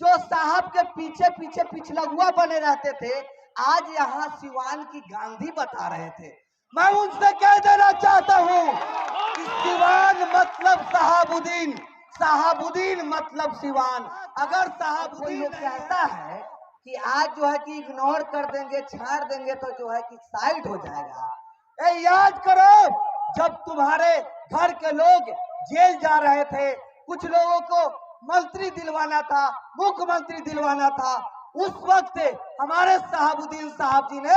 जो साहब के पीछे पीछे पिछलगुआ बने रहते थे, आज यहाँ सिवान की गांधी बता रहे थे। मैं उनसे कह देना चाहता हूँ कि सिवान मतलब साहबुद्दीन, साहबुद्दीन मतलब सिवान। अगर साहब कोई लोग कहता है कि आज जो है कि इग्नोर कर देंगे, छाड़ देंगे तो जो है कि साइड हो जाएगा, याद करो जब तुम्हारे घर के लोग जेल जा रहे थे, कुछ लोगों को मंत्री दिलवाना था, मुख्यमंत्री दिलवाना था, उस वक्त हमारे साहबुद्दीन साहब जी ने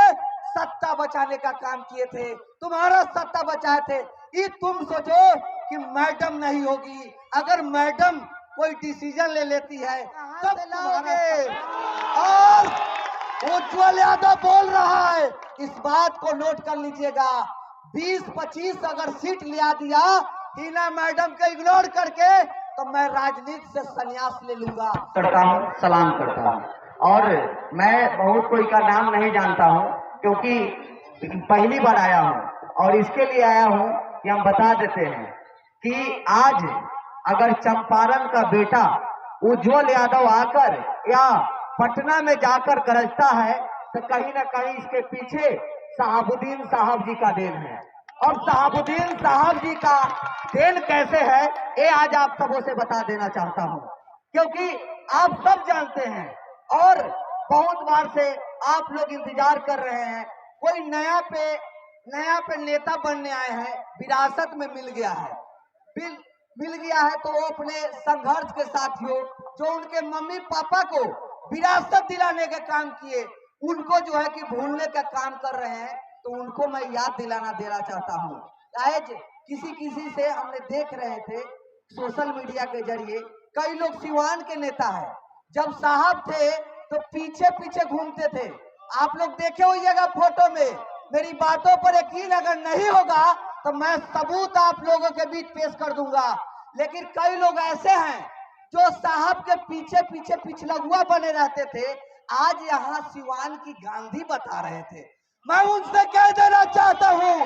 सत्ता बचाने का काम किए थे, तुम्हारा सत्ता बचाए थे। ये तुम सोचो कि मैडम नहीं होगी, अगर मैडम कोई डिसीजन ले लेती है तब लाओगे। और उज्जवल यादव बोल रहा है, इस बात को नोट कर लीजिएगा, 20-25 अगर सीट लिया दिया हिना मैडम को इग्नोर करके तो मैं राजनीति से संन्यास ले लूंगा। करता हूँ, सलाम करता हूँ। और मैं बहुत कोई का नाम नहीं जानता हूँ क्योंकि पहली बार आया हूँ, और इसके लिए आया हूँ कि हम बता देते हैं कि आज अगर चंपारण का बेटा उज्जवल यादव आकर या पटना में जाकर गरजता है तो कहीं ना कहीं इसके पीछे साहबुद्दीन साहब जी का देन है। और साहबुद्दीन साहब जी का देन कैसे है ये आज आप सबों से बता देना चाहता हूँ, क्योंकि आप सब जानते हैं और बहुत बार से आप लोग इंतजार कर रहे हैं, कोई नया पे नेता बनने आए हैं, विरासत में मिल गया है, मिल गया है तो वो अपने संघर्ष के साथियों जो उनके मम्मी पापा को विरासत दिलाने का काम किए, उनको जो है कि भूलने का काम कर रहे हैं, तो उनको मैं याद दिलाना देना चाहता हूँ। आज किसी से हमने देख रहे थे सोशल मीडिया के जरिए, कई लोग सिवान के नेता है, जब साहब थे तो पीछे पीछे घूमते थे, आप लोग देखे होइएगा फोटो में। मेरी बातों पर यकीन अगर नहीं होगा तो मैं सबूत आप लोगों के बीच पेश कर दूंगा। लेकिन कई लोग ऐसे हैं जो साहब के पीछे पीछे पिछलगुआ बने रहते थे, आज यहाँ सिवान की गांधी बता रहे थे। मैं उनसे कह देना चाहता हूँ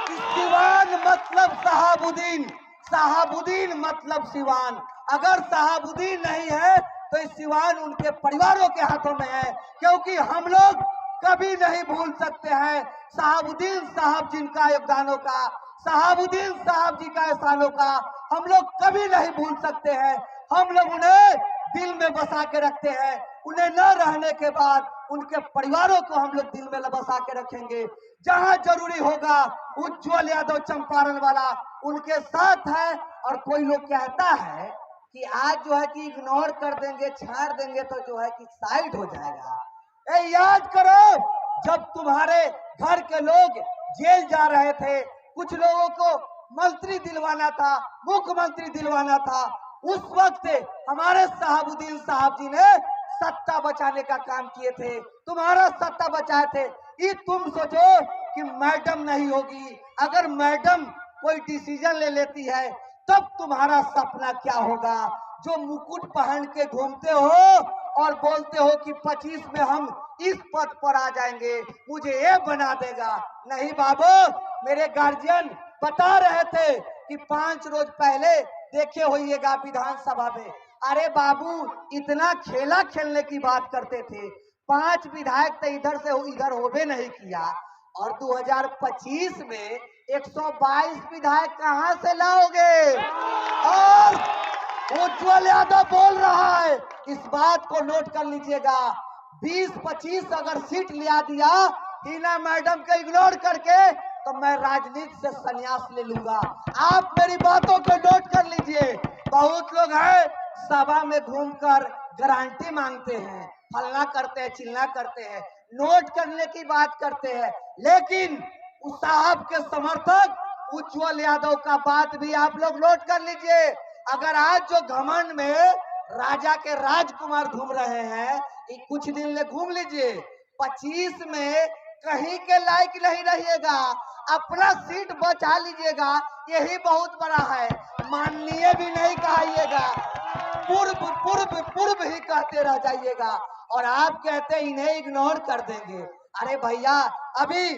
कि सिवान मतलब साहबुद्दीन, साहबुद्दीन मतलब सिवान। अगर साहबुद्दीन नहीं है तो इस सिवान उनके परिवारों के हाथों में है, क्योंकि हम लोग कभी नहीं भूल सकते हैं साहबुद्दीन साहब जिनका योगदानों का, साहबुद्दीन साहब जी का एहसानों का हम लोग कभी नहीं भूल सकते हैं। हम लोग उन्हें दिल में बसा के रखते हैं, उन्हें न रहने के बाद उनके परिवारों को हम लोग दिल में बसा के रखेंगे। जहां जरूरी होगा उज्जवल यादव चंपारण वाला उनके साथ है। और कोई लोग कहता है कि आज जो है कि इग्नोर कर देंगे, छाड़ देंगे तो जो है कि साइड हो जाएगा, याद करो जब तुम्हारे घर के लोग जेल जा रहे थे, कुछ लोगों को मंत्री दिलवाना था, मुख्यमंत्री दिलवाना था, उस वक्त हमारे साहबुद्दीन साहब जी ने सत्ता बचाने का काम किए थे, तुम्हारा सत्ता बचाए थे। ये तुम सोचो कि मैडम नहीं होगी, अगर मैडम कोई डिसीजन ले लेती है तब तुम्हारा सपना क्या होगा। जो मुकुट पहन के घूमते हो और बोलते हो कि 25 में हम इस पद पर आ जाएंगे, मुझे ये बना देगा, नहीं बाबू। मेरे गार्जियन बता रहे थे कि 5 रोज पहले देखे होइएगा विधानसभा में, अरे बाबू इतना खेला खेलने की बात करते थे, 5 विधायक तो इधर से इधर होबे नहीं किया, और 2025 में 122 विधायक कहां से लाओगे। और उज्जवल यादव बोल रहा है, इस बात को नोट कर लीजिएगा, 20-25 अगर सीट लिया दिया हिना मैडम को इग्नोर करके तो मैं राजनीति से संन्यास ले लूंगा। आप मेरी बातों को नोट कर लीजिए। बहुत लोग हैं सभा में घूमकर गारंटी मांगते हैं, फलना करते हैं, चिल्ला करते हैं, नोट करने की बात करते हैं, लेकिन उस साहब के समर्थक उज्जवल यादव का बात भी आप लोग नोट कर लीजिए। अगर आज जो घमंड में राजा के राजकुमार घूम रहे हैं, कुछ दिन ले घूम लीजिए, 25 में कहीं के लायक नहीं रहिएगा, अपना सीट बचा लीजिएगा, यही बहुत बड़ा है। माननीय भी नहीं कहिएगा, पूर्व पूर्व पूर्व ही कहते रह जाइएगा, और आप कहते इन्हें इग्नोर कर देंगे। अरे भैया अभी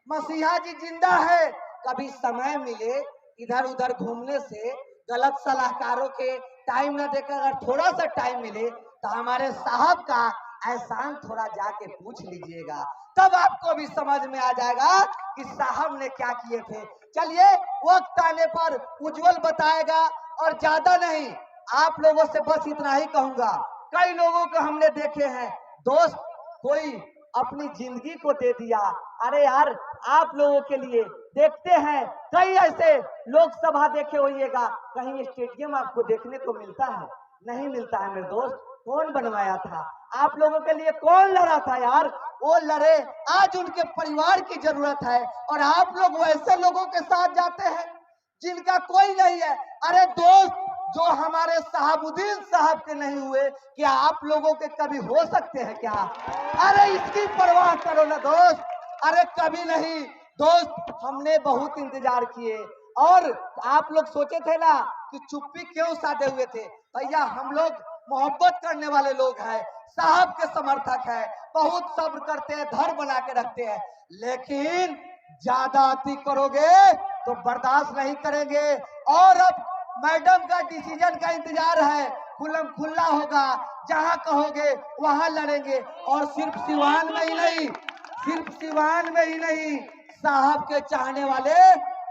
मसीहा जी जिंदा है, कभी समय मिले इधर उधर घूमने से, गलत सलाहकारों के टाइम ना देकर अगर थोड़ा सा टाइम मिले तो हमारे साहब का एहसान थोड़ा जाके पूछ लीजिएगा, तब आपको भी समझ में आ जाएगा कि साहब ने क्या किए थे। चलिए वक्त आने पर उज्जवल बताएगा, और ज्यादा नहीं, आप लोगों से बस इतना ही कहूंगा। कई लोगों को हमने देखे हैं दोस्त, कोई अपनी जिंदगी को दे दिया। अरे यार, आप लोगों के लिए देखते हैं कई ऐसे लोकसभा देखे होइएगा, कहीं स्टेडियम आपको देखने को मिलता है? नहीं मिलता है मेरे दोस्त। कौन बनवाया था? आप लोगों के लिए कौन लड़ा था यार? वो लड़े, आज उनके परिवार की जरूरत है, और आप लोग वैसे लोगों के साथ जाते हैं जिनका कोई नहीं है। अरे दोस्त, जो हमारे साहबुद्दीन साहब के नहीं हुए, क्या आप लोगों के कभी हो सकते हैं क्या? अरे इसकी परवाह करो ना दोस्त। अरे कभी नहीं दोस्त, हमने बहुत इंतजार किए, और आप लोग सोचे थे ना कि चुप्पी क्यों साधे हुए थे? भैया, हम लोग मोहब्बत करने वाले लोग हैं, साहब के समर्थक हैं, बहुत सब्र करते हैं, धर बना के रखते हैं, लेकिन ज्यादा अति करोगे तो बर्दाश्त नहीं करेंगे। और अब मैडम का डिसीजन का इंतजार है, खुल्लम खुल्ला होगा, जहां कहोगे वहां लड़ेंगे। और सिर्फ सिवान में ही नहीं, सिर्फ सिवान में ही नहीं, साहब के चाहने वाले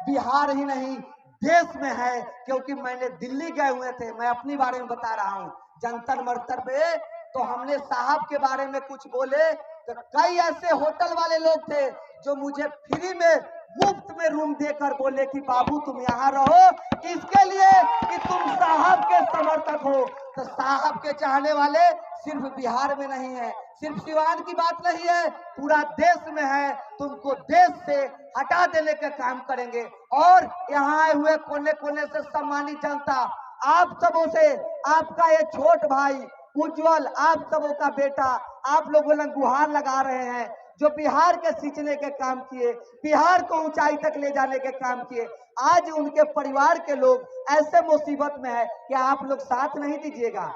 बिहार ही नहीं देश में है। क्योंकि मैंने दिल्ली गए हुए थे, मैं अपनी बारे में बता रहा हूँ, जंतर मंतर पे तो हमने साहब के बारे में कुछ बोले तो कई ऐसे होटल वाले लोग थे जो मुझे फ्री में, मुफ्त में रूम देकर बोले कि बाबू तुम यहाँ रहो, इसके लिए कि तुम साहब के समर्थक हो। तो साहब के चाहने वाले सिर्फ बिहार में नहीं है, सिर्फ सिवान की बात नहीं है, पूरा देश में है। तुमको देश से हटा देने का काम करेंगे। और यहाँ आए हुए कोने कोने से सम्मानित जनता, आप सबों से, आपका ये छोट भाई उज्जवल, आप सबों का बेटा, आप लोगों ने गुहार लगा रहे हैं, जो बिहार के सींचने के काम किए, बिहार को ऊंचाई तक ले जाने के काम किए। आज उनके परिवार के लोग ऐसे मुसीबत में है, क्या आप लोग साथ नहीं दीजिएगा?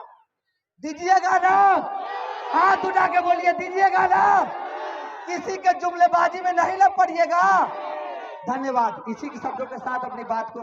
दीजिएगा ना? हाथ उठा के बोलिए, दीजिएगा ना? किसी के जुमलेबाजी में नहीं ना पड़िएगा। धन्यवाद। इसी के शब्दों के साथ अपनी बात को